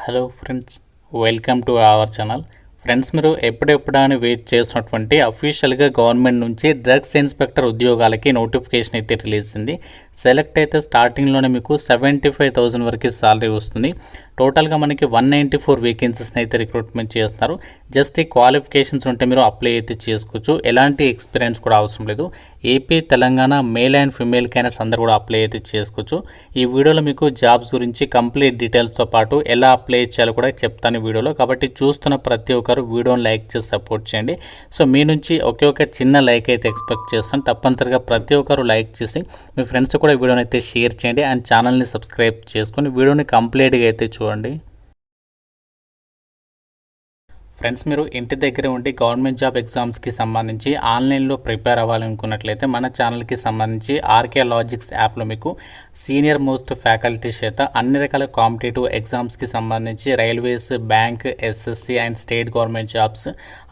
Hello friends, welcome to our channel. Friends, మీరు ఎప్పుడెప్పుడని wait చేసినటువంటి అఫీషియల్గా గవర్నమెంట్ నుంచి డ్రగ్స్ ఇన్స్పెక్టర్ ఉద్యోగాలకి నోటిఫికేషన్ అయితే రిలీజ్ అయింది. సెలెక్ట్ అయితే స్టార్టింగ్లోనే మీకు 75,000 వరకు సాలరీ వస్తుంది. టోటల్గా మనకి 194 వేకెన్సీస్ని అయితే రిక్రూట్మెంట్ చేస్తున్నారు. జస్ట్ ఈ క్వాలిఫికేషన్స్ ఉంటే మీరు అప్లై అయితే చేసుకోవచ్చు. ఎలాంటి ఎక్స్పీరియన్స్ కూడా అవసరం లేదు. AP, Telangana male and female candidates అందరూ కూడా అప్లై అయితే చేసుకోవచ్చు. ఈ వీడియోలో మీకు జాబ్స్ గురించి కంప్లీట్ డీటెయిల్స్తో పాటు ఎలా అప్లై చేయాలో కూడా చెప్తాను వీడియోలో. కాబట్టి చూస్తున్న ప్రతి ఒక్కరు వీడియోని లైక్ చేసి సపోర్ట్ చేయండి. సో మీ నుంచి ఒకే ఒక చిన్న లైక్ అయితే ఎక్స్పెక్ట్ చేస్తాను. తప్పనిసరిగా ప్రతి ఒక్కరు లైక్ చేసి మీ ఫ్రెండ్స్ కూడా వీడియోని అయితే షేర్ చేయండి అండ్ ఛానల్ని సబ్స్క్రైబ్ చేసుకొని వీడియోని కంప్లీట్గా అయితే చూడండి. ఫ్రెండ్స్, మీరు ఇంటి దగ్గర ఉండి గవర్నమెంట్ జాబ్ ఎగ్జామ్స్కి సంబంధించి ఆన్లైన్లో ప్రిపేర్ అవ్వాలనుకున్నట్లయితే మన ఛానల్కి సంబంధించి ఆర్కే లాజిక్స్ యాప్లో మీకు సీనియర్ మోస్ట్ ఫ్యాకల్టీస్ చేత అన్ని రకాల కాంపిటేటివ్ ఎగ్జామ్స్కి సంబంధించి railways, bank, SSC and state government jobs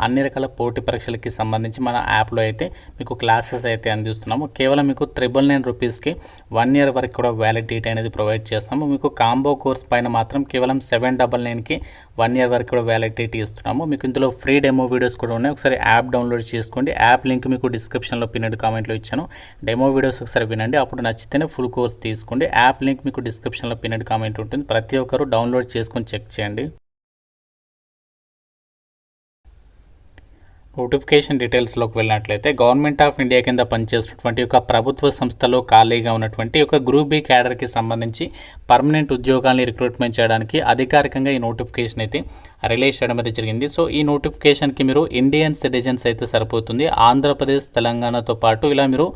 అన్ని రకాల పోటీ పరీక్షలకి సంబంధించి మన యాప్లో అయితే మీకు క్లాసెస్ అయితే అందిస్తున్నాము. కేవలం మీకు 999 రూపీస్కి 1 year వరకు కూడా వ్యాలిడిటీ అనేది ప్రొవైడ్ చేస్తున్నాము. మీకు కాంబో కోర్స్ పైన మాత్రం కేవలం 799కి 1 year వరకు కూడా వ్యాలిడిటీ ఇస్తున్నాము. మీకు ఇందులో ఫ్రీ డెమో వీడియోస్ కూడా ఉన్నాయి. ఒకసారి యాప్ డౌన్లోడ్ చేసుకోండి. యాప్ లింక్ మీకు డిస్క్రిప్షన్లో పిన్నెడ్ కామెంట్లో ఇచ్చాను. డెమో వీడియోస్ ఒకసారి వినండి. అప్పుడు నచ్చితేనే ఫుల్ కోర్స్ తీసుకోండి. యాప్ లింక్ మీకు డిస్క్రిప్షన్లో పిన్నెడ్ కామెంట్ ఉంటుంది. ప్రతి ఒక్కరు డౌన్లోడ్ చేసుకొని చెక్ చేయండి. నోటిఫికేషన్ డీటెయిల్స్లోకి వెళ్ళినట్లయితే గవర్నమెంట్ ఆఫ్ ఇండియా కింద పనిచేస్తున్నటువంటి ఒక ప్రభుత్వ సంస్థలో ఖాళీగా ఉన్నటువంటి ఒక గ్రూప్ బి క్యాడర్కి సంబంధించి పర్మనెంట్ ఉద్యోగాల్ని రిక్రూట్మెంట్ చేయడానికి అధికారికంగా ఈ నోటిఫికేషన్ అయితే రిలీజ్ చేయడం అయితే జరిగింది. సో ఈ నోటిఫికేషన్కి మీరు ఇండియన్ సిటిజన్స్ అయితే సరిపోతుంది. ఆంధ్రప్రదేశ్, తెలంగాణతో పాటు ఇలా మీరు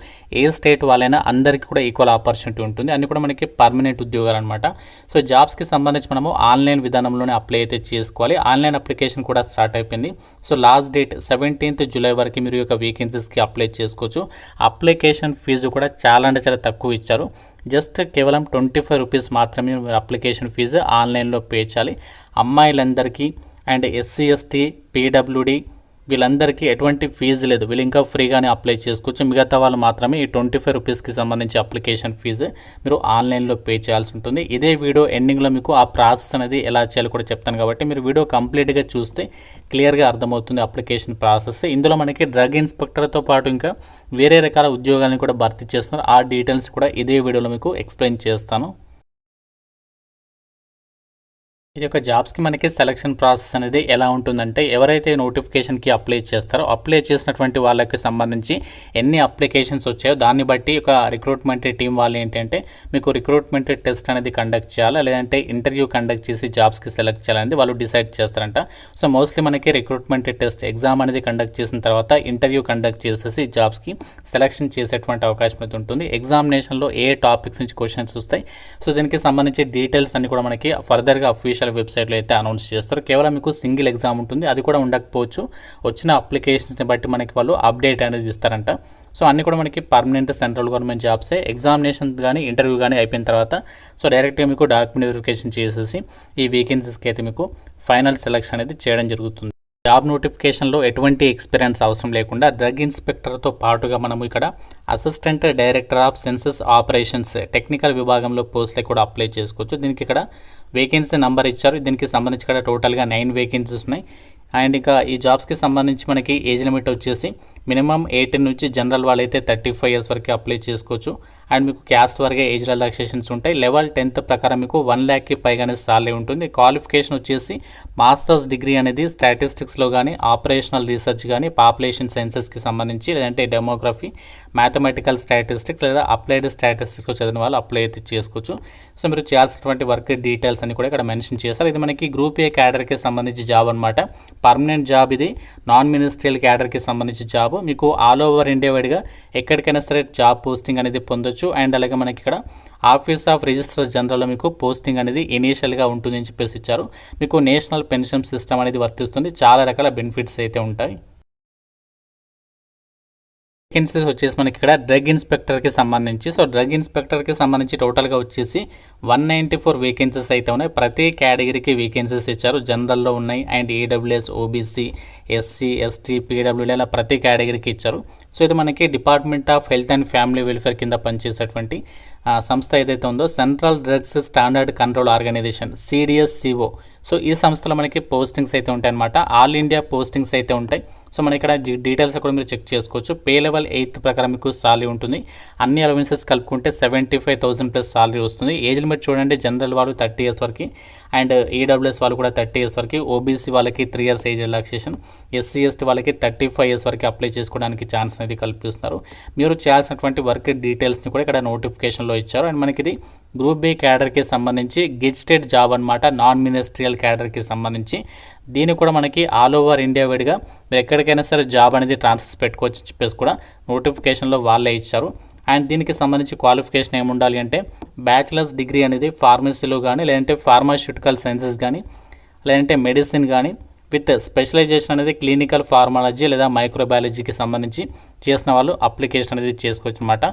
ఏ స్టేట్ వాళ్ళైనా అందరికీ కూడా ఈక్వల్ ఆపర్చునిటీ ఉంటుంది. అన్ని కూడా మనకి పర్మనెంట్ ఉద్యోగాలు అనమాట. సో జాబ్స్కి సంబంధించి మనము ఆన్లైన్ విధానంలోనే అప్లై అయితే చేసుకోవాలి. ఆన్లైన్ అప్లికేషన్ కూడా స్టార్ట్ అయిపోయింది. So last date 17th July వరకు మీరు ఈ యొక్క వేకెన్సీస్కి అప్లై చేసుకోవచ్చు. అప్లికేషన్ ఫీజు కూడా చాలా అంటే చాలా తక్కువ ఇచ్చారు. జస్ట్ కేవలం 25 రూపీస్ మాత్రమే మీరు అప్లికేషన్ ఫీజు ఆన్లైన్లో పే చేయాలి. అమ్మాయిలందరికీ అండ్ ఎస్సీ, ఎస్టీ, పీడబ్ల్యూడి వీళ్ళందరికీ ఎటువంటి ఫీజు లేదు. వీళ్ళు ఇంకా ఫ్రీగానే అప్లై చేసుకోవచ్చు. మిగతా వాళ్ళు మాత్రమే ఈ 25 రూపీస్కి సంబంధించి అప్లికేషన్ ఫీజు మీరు ఆన్లైన్లో పే చేయాల్సి ఉంటుంది. ఇదే వీడియో ఎండింగ్లో మీకు ఆ ప్రాసెస్ అనేది ఎలా చేయాలో కూడా చెప్తాను. కాబట్టి మీరు వీడియో కంప్లీట్గా చూస్తే క్లియర్గా అర్థమవుతుంది అప్లికేషన్ ప్రాసెస్. ఇందులో మనకి డ్రగ్ ఇన్స్పెక్టర్తో పాటు ఇంకా వేరే రకాల ఉద్యోగాలను కూడా భర్తీ చేస్తున్నారు. ఆ డీటెయిల్స్ కూడా ఇదే వీడియోలో మీకు ఎక్స్ప్లెయిన్ చేస్తాను. ఈ యొక్క జాబ్స్కి మనకి సెలక్షన్ ప్రాసెస్ అనేది ఎలా ఉంటుందంటే, ఎవరైతే నోటిఫికేషన్కి అప్లై చేస్తారో అప్లై చేసినటువంటి వాళ్ళకి సంబంధించి ఎన్ని అప్లికేషన్స్ వచ్చాయో దాన్ని బట్టి ఒక రిక్రూట్మెంట్ టీం వాళ్ళు ఏంటంటే మీకు రిక్రూట్మెంట్ టెస్ట్ అనేది కండక్ట్ చేయాలా, లేదంటే ఇంటర్వ్యూ కండక్ట్ చేసి జాబ్స్కి సెలెక్ట్ చేయాలనేది వాళ్ళు డిసైడ్ చేస్తారంట. సో మోస్ట్లీ మనకి రిక్రూట్మెంట్ టెస్ట్ ఎగ్జామ్ అనేది కండక్ట్ చేసిన తర్వాత ఇంటర్వ్యూ కండక్ట్ చేసేసి జాబ్స్కి సెలెక్షన్ చేసేటువంటి అవకాశం అయితే ఉంటుంది. ఎగ్జామినేషన్లో ఏ టాపిక్స్ నుంచి క్వశ్చన్స్ వస్తాయి, సో దీనికి సంబంధించి డీటెయిల్స్ అన్ని కూడా మనకి ఫర్దర్గా అఫీషియల్ వెబ్సైట్లో అయితే అనౌన్స్ చేస్తారు. కేవలం మీకు సింగిల్ ఎగ్జామ్ ఉంటుంది, అది కూడా ఉండకపోవచ్చు. వచ్చిన అప్లికేషన్స్ని బట్టి మనకి వాళ్ళు అప్డేట్ అనేది ఇస్తారంట. సో అన్నీ కూడా మనకి పర్మనెంట్ సెంట్రల్ గవర్నమెంట్ జాబ్సే. ఎగ్జామినేషన్ కానీ ఇంటర్వ్యూ కానీ అయిపోయిన తర్వాత సో డైరెక్ట్గా మీకు డాక్యుమెంట్ వెరిఫికేషన్ చేసేసి ఈ వేకెన్సీస్కి అయితే మీకు ఫైనల్ సెలెక్షన్ అనేది చేయడం జరుగుతుంది. జాబ్ నోటిఫికేషన్లో ఎటువంటి ఎక్స్పీరియన్స్ అవసరం లేకుండా డ్రగ్ ఇన్స్పెక్టర్తో పాటుగా మనము ఇక్కడ assistant director of census operations technical విభాగంలో పోస్టులకు కూడా అప్లై చేసుకోవచ్చు. దీనికి ఇక్కడ వేకెన్సీ నెంబర్ ఇచ్చారు. దీనికి సంబంధించి ఇక్కడ టోటల్గా 9 వేకెన్సీస్ ఉన్నాయి. అండ్ ఇంకా ఈ జాబ్స్కి సంబంధించి మనకి ఏజ్ లిమిట్ వచ్చేసి మినిమం 18 నుంచి జనరల్ వాళ్ళైతే 35 years వరకు అప్లై చేసుకోవచ్చు. అండ్ మీకు క్యాస్ట్ వరకే ఏజ్ రిలాక్సేషన్స్ ఉంటాయి. లెవెల్ 10th ప్రకారం మీకు 1 lakh పైగానే సాలరీ ఉంటుంది. క్వాలిఫికేషన్ వచ్చేసి మాస్టర్స్ డిగ్రీ అనేది స్టాటిస్టిక్స్లో కానీ, ఆపరేషనల్ రీసెర్చ్ కానీ, పాపులేషన్ సైన్సెస్కి సంబంధించి, లేదంటే డెమోగ్రఫీ, మ్యాథమెటికల్ స్టాటిస్టిక్స్ లేదా అప్లైడ్ స్టాటిస్టిక్స్ చదివిన వాళ్ళు అప్లై అయితే చేసుకోవచ్చు. సో మీరు చేయాల్సినటువంటి వర్క్ డీటెయిల్స్ అని కూడా ఇక్కడ మెన్షన్ చేశారు. ఇది మనకి గ్రూప్ ఏ క్యాడర్కి సంబంధించి జాబ్ అనమాట. పర్మనెంట్ జాబ్ ఇది. నాన్ మినిస్ట్రియల్ క్యాడర్కి సంబంధించి జాబ్. మీకు ఆల్ ఓవర్ ఇండియా వైడ్గా ఎక్కడికైనా సరే జాబ్ పోస్టింగ్ అనేది పొందొచ్చు. అండ్ అలాగే మనకి ఇక్కడ ఆఫీస్ ఆఫ్ రిజిస్ట్రార్ జనరల్లో మీకు పోస్టింగ్ అనేది ఇనీషియల్గా ఉంటుందని చెప్పేసి ఇచ్చారు. మీకు నేషనల్ పెన్షన్ సిస్టమ్ అనేది వర్తిస్తుంది. చాలా రకాల బెనిఫిట్స్ అయితే ఉంటాయి. వేకెన్సీస్ వచ్చేసి మనకి ఇక్కడ డ్రగ్ ఇన్స్పెక్టర్కి సంబంధించి, సో డ్రగ్ ఇన్స్పెక్టర్కి సంబంధించి టోటల్గా వచ్చేసి 194 వేకెన్సీస్ అయితే ఉన్నాయి. ప్రతి కేటగిరీకి వేకెన్సీస్ ఇచ్చారు. జనరల్లో ఉన్నాయి and EWS, OBC, SC, ST, PWD అలా ప్రతి కేటగిరీకి ఇచ్చారు. సో ఇది మనకి department of health and family welfare కింద పనిచేసేటువంటి సంస్థ ఏదైతే ఉందో central drugs standard control organisation, CDSCO. So ఈ సంస్థలో మనకి పోస్టింగ్స్ అయితే ఉంటాయి అనమాట. ఆల్ ఇండియా పోస్టింగ్స్ అయితే ఉంటాయి. సో మన ఇక్కడ డీటెయిల్స్ కూడా మీరు చెక్ చేసుకోవచ్చు. పే లెవెల్ 8th ప్రకారం మీకు సాలరీ ఉంటుంది. అన్ని అలవెన్సెస్ కలుపుకుంటే 75,000 ప్లస్ సాలరీ వస్తుంది. ఏజ్ లిమిట్ చూడండి, జనరల్ వాళ్ళు 30 years వరకు అండ్ ఈడబ్ల్యూఎస్ వాళ్ళు కూడా 30 years వరకు, ఓబీసీ వాళ్ళకి 3 years age relaxation, SC, ST వాళ్ళకి 35 years వరకు అప్లై చేసుకోవడానికి ఛాన్స్ అనేది కల్పిస్తున్నారు. మీరు చేయాల్సినటువంటి వర్క్ డీటెయిల్స్ని కూడా ఇక్కడ నోటిఫికేషన్లో ఇచ్చారు. అండ్ మనకి ఇది గ్రూప్ బి క్యాడర్కి సంబంధించి గెజిటెడ్ జాబ్ అనమాట, నాన్ మినిస్ట్రియల్ క్యాడర్కి సంబంధించి. దీన్ని కూడా మనకి ఆల్ ఓవర్ ఇండియా వైడ్గా మీరు ఎక్కడికైనా సరే జాబ్ అనేది ట్రాన్స్ఫర్స్ పెట్టుకోవచ్చు చెప్పేసి కూడా నోటిఫికేషన్లో వాళ్ళే ఇచ్చారు. అండ్ దీనికి సంబంధించి క్వాలిఫికేషన్ ఏముండాలి అంటే బ్యాచిలర్స్ డిగ్రీ అనేది ఫార్మసీలో కానీ, లేదంటే ఫార్మాస్యూటికల్ సైన్సెస్ కానీ, లేదంటే మెడిసిన్ కానీ విత్ స్పెషలైజేషన్ అనేది క్లినికల్ ఫార్మాలజీ లేదా మైక్రోబయాలజీకి సంబంధించి చేసిన వాళ్ళు అప్లికేషన్ అనేది చేసుకోవచ్చు అన్నమాట.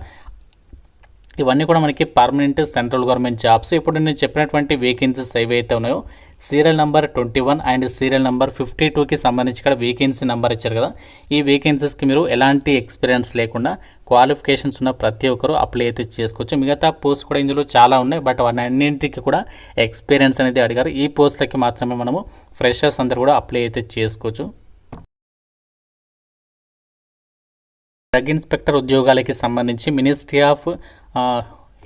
ఇవన్నీ కూడా మనకి పర్మనెంట్ సెంట్రల్ గవర్నమెంట్ జాబ్స్. ఇప్పుడు నేను చెప్పినటువంటి వేకెన్సీస్ ఏవైతే ఉన్నాయో serial number 21 and serial number 52కి సంబంధించి ఇక్కడ వేకెన్సీ నెంబర్ ఇచ్చారు కదా, ఈ వేకెన్సీస్కి మీరు ఎలాంటి ఎక్స్పీరియన్స్ లేకుండా క్వాలిఫికేషన్స్ ఉన్న ప్రతి ఒక్కరు అప్లై అయితే చేసుకోవచ్చు. మిగతా పోస్ట్ కూడా ఇందులో చాలా ఉన్నాయి, బట్ అన్నింటికి కూడా ఎక్స్పీరియన్స్ అనేది అడిగారు. ఈ పోస్ట్లకి మాత్రమే మనము ఫ్రెషర్స్ అందరూ కూడా అప్లై అయితే చేసుకోవచ్చు. డ్రగ్ ఇన్స్పెక్టర్ ఉద్యోగాలకి సంబంధించి ministry of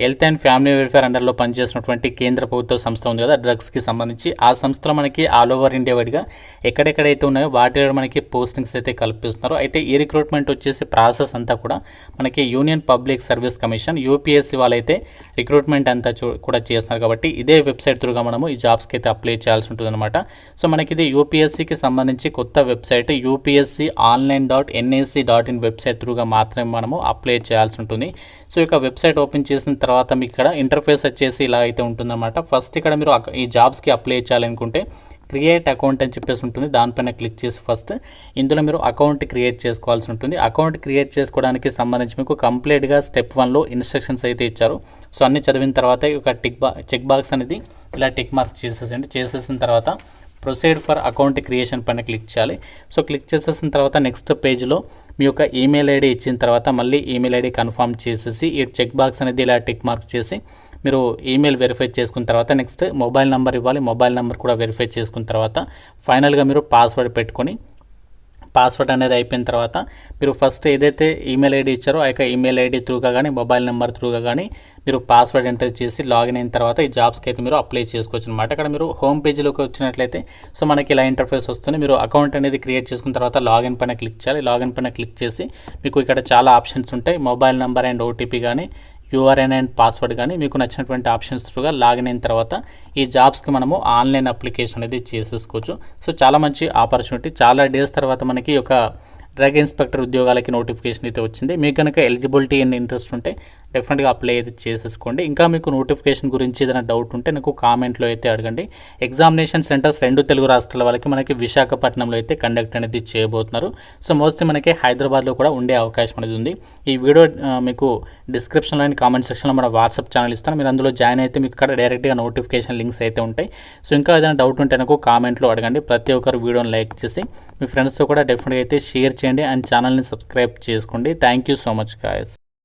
health and family welfare అండర్లో పనిచేసినటువంటి కేంద్ర ప్రభుత్వ సంస్థ ఉంది కదా డ్రగ్స్కి సంబంధించి, ఆ సంస్థలో మనకి ఆల్ ఓవర్ ఇండియా వైడ్గా ఎక్కడెక్కడైతే ఉన్నాయో వాటిలో మనకి పోస్టింగ్స్ అయితే కల్పిస్తున్నారు. అయితే ఈ రిక్రూట్మెంట్ వచ్చేసి ప్రాసెస్ అంతా కూడా మనకి union public service commission UPSC వాళ్ళైతే రిక్రూట్మెంట్ అంతా కూడా చేస్తున్నారు. కాబట్టి ఇదే వెబ్సైట్ త్రూగా మనము ఈ జాబ్స్కి అయితే అప్లై చేయాల్సి ఉంటుంది అనమాట. సో మనకి ఇది UPSCకి సంబంధించి కొత్త వెబ్సైట్ upsconline.nic.in వెబ్సైట్ త్రూగా మాత్రమే మనము అప్లై చేయాల్సి ఉంటుంది. సో ఇక వెబ్సైట్ ఓపెన్ చేసిన తర్వాత మీకు ఇక్కడ ఇంటర్ఫేస్ వచ్చేసి ఇలా అయితే ఉంటుందన్నమాట. ఫస్ట్ ఇక్కడ మీరు ఈ జాబ్స్కి అప్లై చేయాలనుకుంటే క్రియేట్ అకౌంట్ అని చెప్పేసి ఉంటుంది, దానిపైన క్లిక్ చేసి ఫస్ట్ ఇందులో మీరు అకౌంట్ క్రియేట్ చేసుకోవాల్సి ఉంటుంది. అకౌంట్ క్రియేట్ చేసుకోవడానికి సంబంధించి మీకు కంప్లీట్గా స్టెప్ 1లో ఇన్స్ట్రక్షన్స్ అయితే ఇచ్చారు. సో అన్ని చదివిన తర్వాత ఒక చెక్ బాక్స్ అనేది ఇలా టిక్ మార్క్ చేసేసిన తర్వాత ప్రొసీడ్ ఫర్ అకౌంట్ క్రియేషన్ పైన క్లిక్ చేయాలి. సో క్లిక్ చేసేసిన తర్వాత నెక్స్ట్ పేజ్లో మీ యొక్క ఈమెయిల్ ఐడి ఇచ్చిన తర్వాత మళ్ళీ ఈమెయిల్ ఐడి కన్ఫర్మ్ చేసేసి ఈ చెక్ బాక్స్ అనేది ఇలా టిక్ మార్క్ చేసి మీరు ఈమెయిల్ వెరిఫై చేసుకున్న తర్వాత నెక్స్ట్ మొబైల్ నెంబర్ ఇవ్వాలి. మొబైల్ నెంబర్ కూడా వెరిఫై చేసుకున్న తర్వాత ఫైనల్గా మీరు పాస్వర్డ్ పెట్టుకొని, పాస్వర్డ్ అనేది అయిపోయిన తర్వాత మీరు ఫస్ట్ ఏదైతే ఈమెయిల్ ఐడి ఇచ్చారో ఆ యొక్క ఈమెయిల్ ఐడి త్రూగా కానీ మొబైల్ నెంబర్ త్రూగా కానీ మీరు పాస్వర్డ్ ఎంటర్ చేసి లాగిన్ అయిన తర్వాత ఈ జాబ్స్కి అయితే మీరు అప్లై చేసుకోవచ్చు అనమాట. అక్కడ మీరు హోమ్ పేజీలోకి వచ్చినట్లయితే సో మనకి ఇలా ఇంటర్ఫేస్ వస్తుంది. మీరు అకౌంట్ అనేది క్రియేట్ చేసుకున్న తర్వాత లాగిన్ పైన క్లిక్ చేయాలి. లాగిన్ పైన క్లిక్ చేసి మీకు ఇక్కడ చాలా ఆప్షన్స్ ఉంటాయి. మొబైల్ నెంబర్ అండ్ OTP కానీ, URN అండ్ పాస్వర్డ్ కానీ మీకు నచ్చినటువంటి ఆప్షన్స్ త్రూగా లాగిన్ అయిన తర్వాత ఈ జాబ్స్కి మనము ఆన్లైన్ అప్లికేషన్ అనేది చేసేసుకోవచ్చు. సో చాలా మంచి ఆపర్చునిటీ. చాలా డేస్ తర్వాత మనకి ఒక డ్రగ్ ఇన్స్పెక్టర్ ఉద్యోగాలకి నోటిఫికేషన్ అయితే వచ్చింది. మీకు కనుక ఎలిజిబిలిటీ అండ్ ఇంట్రెస్ట్ ఉంటే డెఫినెట్గా అప్లై అయితే చేసేసుకోండి. ఇంకా మీకు నోటిఫికేషన్ గురించి ఏదైనా డౌట్ ఉంటే నాకు కామెంట్లో అయితే అడగండి. ఎగ్జామినేషన్ సెంటర్స్ 2 తెలుగు రాష్ట్రాల వాళ్ళకి మనకి విశాఖపట్నంలో అయితే కండక్ట్ అనేది చేయబోతున్నారు. సో మోస్ట్లీ మనకి హైదరాబాద్లో కూడా ఉండే అవకాశం అనేది ఉంది. ఈ వీడియో మీకు డిస్క్రిప్షన్లో అండ్ కామెంట్ సెక్షన్లో మన వాట్సాప్ ఛానల్ ఇస్తాను. మీరు అందులో జాయిన్ అయితే మీకు ఇక్కడ డైరెక్ట్గా నోటిఫికేషన్ లింక్స్ అయితే ఉంటాయి. సో ఇంకా ఏదైనా డౌట్ ఉంటే నాకు కామెంట్లో అడగండి. ప్రతి ఒక్కరు వీడియోని లైక్ చేసి మీ ఫ్రెండ్స్తో కూడా డెఫినెట్గా అయితే షేర్ చేయండి అండ్ ఛానల్ని సబ్స్క్రైబ్ చేసుకోండి. Thank you so much guys.